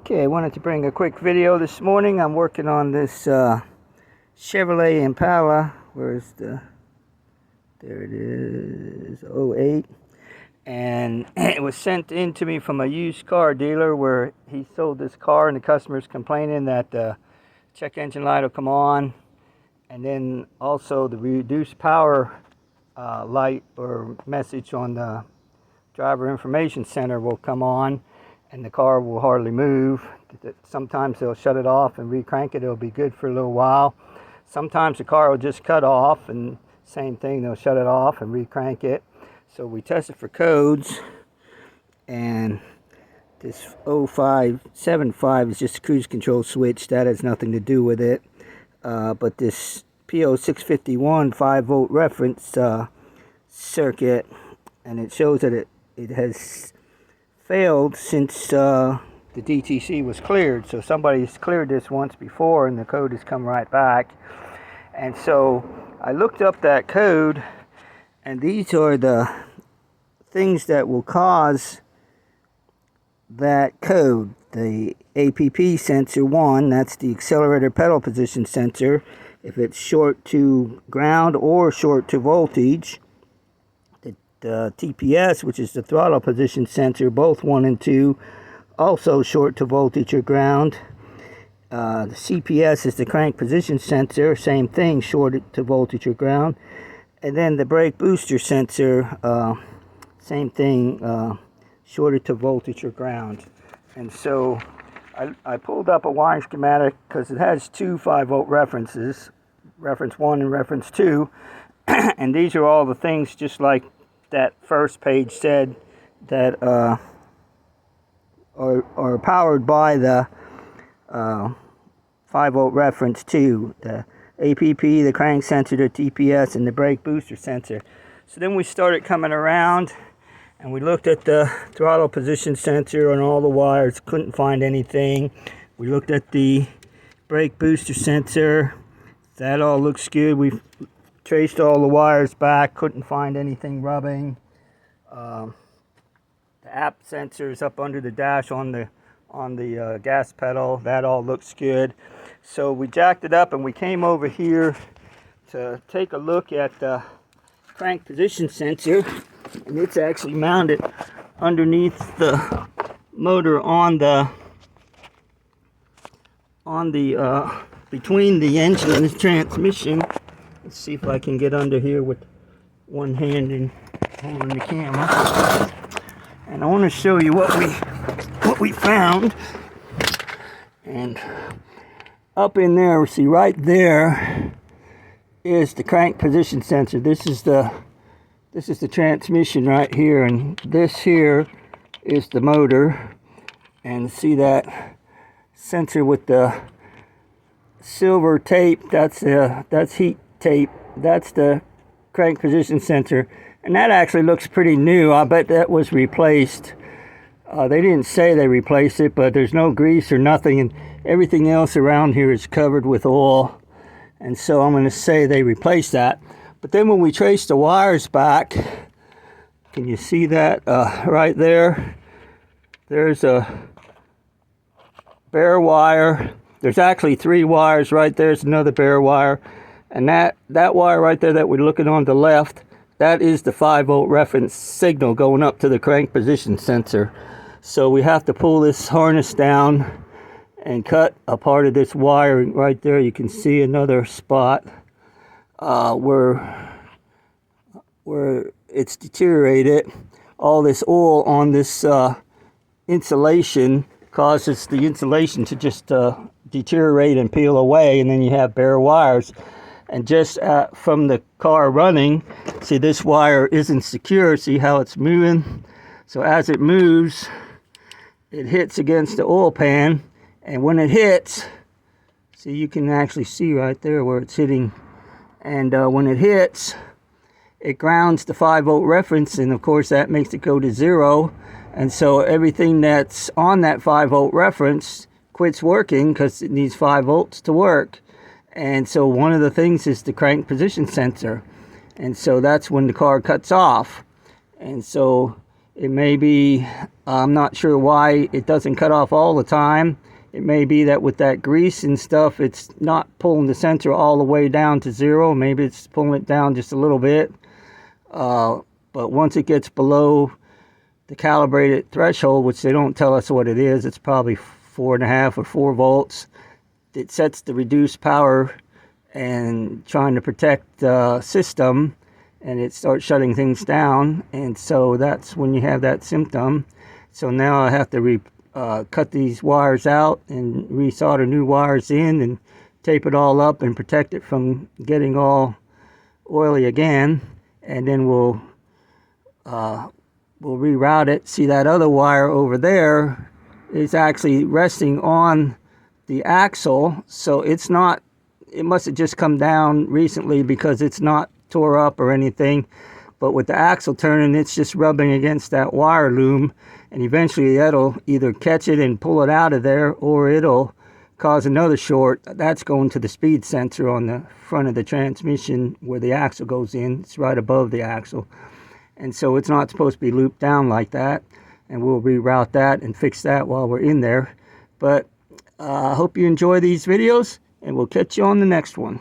Okay, I wanted to bring a quick video this morning. I'm working on this Chevrolet Impala. Where's the... There it is, '08. And it was sent in to me from a used car dealer where he sold this car and the customer's complaining that the check engine light will come on. And then also the reduced power light or message on the driver information center will come on. And the car will hardly move. Sometimes they'll shut it off and re-crank it. It'll be good for a little while. Sometimes the car will just cut off, and same thing, they'll shut it off and re-crank it. So we tested for codes, and this 0575 is just a cruise control switch. That has nothing to do with it. But this P0651 5-volt reference circuit, and it shows that it has failed since the DTC was cleared. So somebody's cleared this once before and the code has come right back. And so I looked up that code, and these are the things that will cause that code. The APP sensor 1, that's the accelerator pedal position sensor. If it's short to ground or short to voltage, the TPS, which is the throttle position sensor, both 1 and 2, also short to voltage or ground. The CPS is the crank position sensor, same thing, short to voltage or ground. And then the brake booster sensor, same thing, shorted to voltage or ground. And so I pulled up a wiring schematic because it has two 5-volt references, reference 1 and reference 2. And these are all the things, just like that first page said, that are powered by the 5-volt reference 2, the APP, the crank sensor, the TPS, and the brake booster sensor. So then we started coming around and we looked at the throttle position sensor on all the wires, couldn't find anything. We looked at the brake booster sensor, that all looks good. We traced all the wires back, couldn't find anything rubbing. The app sensor is up under the dash on the gas pedal. That all looks good. So we jacked it up and we came over here to take a look at the crank position sensor, and it's actually mounted underneath the motor on the between the engine and the transmission. Let's see if I can get under here with one hand and holding the camera. And I want to show you what we found. And up in there, see right there is the crank position sensor. This is the transmission right here, and this here is the motor. And see that sensor with the silver tape, that's heat tape. That's the crank position sensor, and that actually looks pretty new. I bet that was replaced. They didn't say they replaced it, but there's no grease or nothing, and everything else around here is covered with oil, and so I'm going to say they replaced that. But then when we trace the wires back, can you see that right there? There's a bare wire. There's actually 3 wires right there. There's another bare wire. And that wire right there that we're looking on the left, that is the 5-volt reference signal going up to the crank position sensor. So we have to pull this harness down and cut a part of this wiring right there. You can see another spot where it's deteriorated. All this oil on this insulation causes the insulation to just deteriorate and peel away, and then you have bare wires. And just from the car running, see, this wire isn't secure. See how it's moving? So as it moves, it hits against the oil pan, and when it hits, see, you can actually see right there where it's hitting. And when it hits, it grounds the 5-volt reference, and of course that makes it go to 0. And so everything that's on that 5-volt reference quits working because it needs 5 volts to work. And so one of the things is the crank position sensor. And so that's when the car cuts off. And so It may be, I'm not sure why it doesn't cut off all the time. It may be that with that grease and stuff, it's not pulling the sensor all the way down to 0. Maybe it's pulling it down just a little bit. But once it gets below the calibrated threshold, which they don't tell us what it is, it's probably 4.5 or 4 volts. It sets the reduced power and trying to protect the system, and it starts shutting things down, and so that's when you have that symptom. So now I have to cut these wires out and resolder new wires in and tape it all up and protect it from getting all oily again, and then we'll reroute it. See, that other wire over there is actually resting on the axle, so it's not, it must have just come down recently because it's not tore up or anything, but with the axle turning, it's just rubbing against that wire loom, and eventually that'll either catch it and pull it out of there, or it'll cause another short. That's going to the speed sensor on the front of the transmission where the axle goes in. It's right above the axle, and so it's not supposed to be looped down like that, and we'll reroute that and fix that while we're in there. But I hope you enjoy these videos, and we'll catch you on the next one.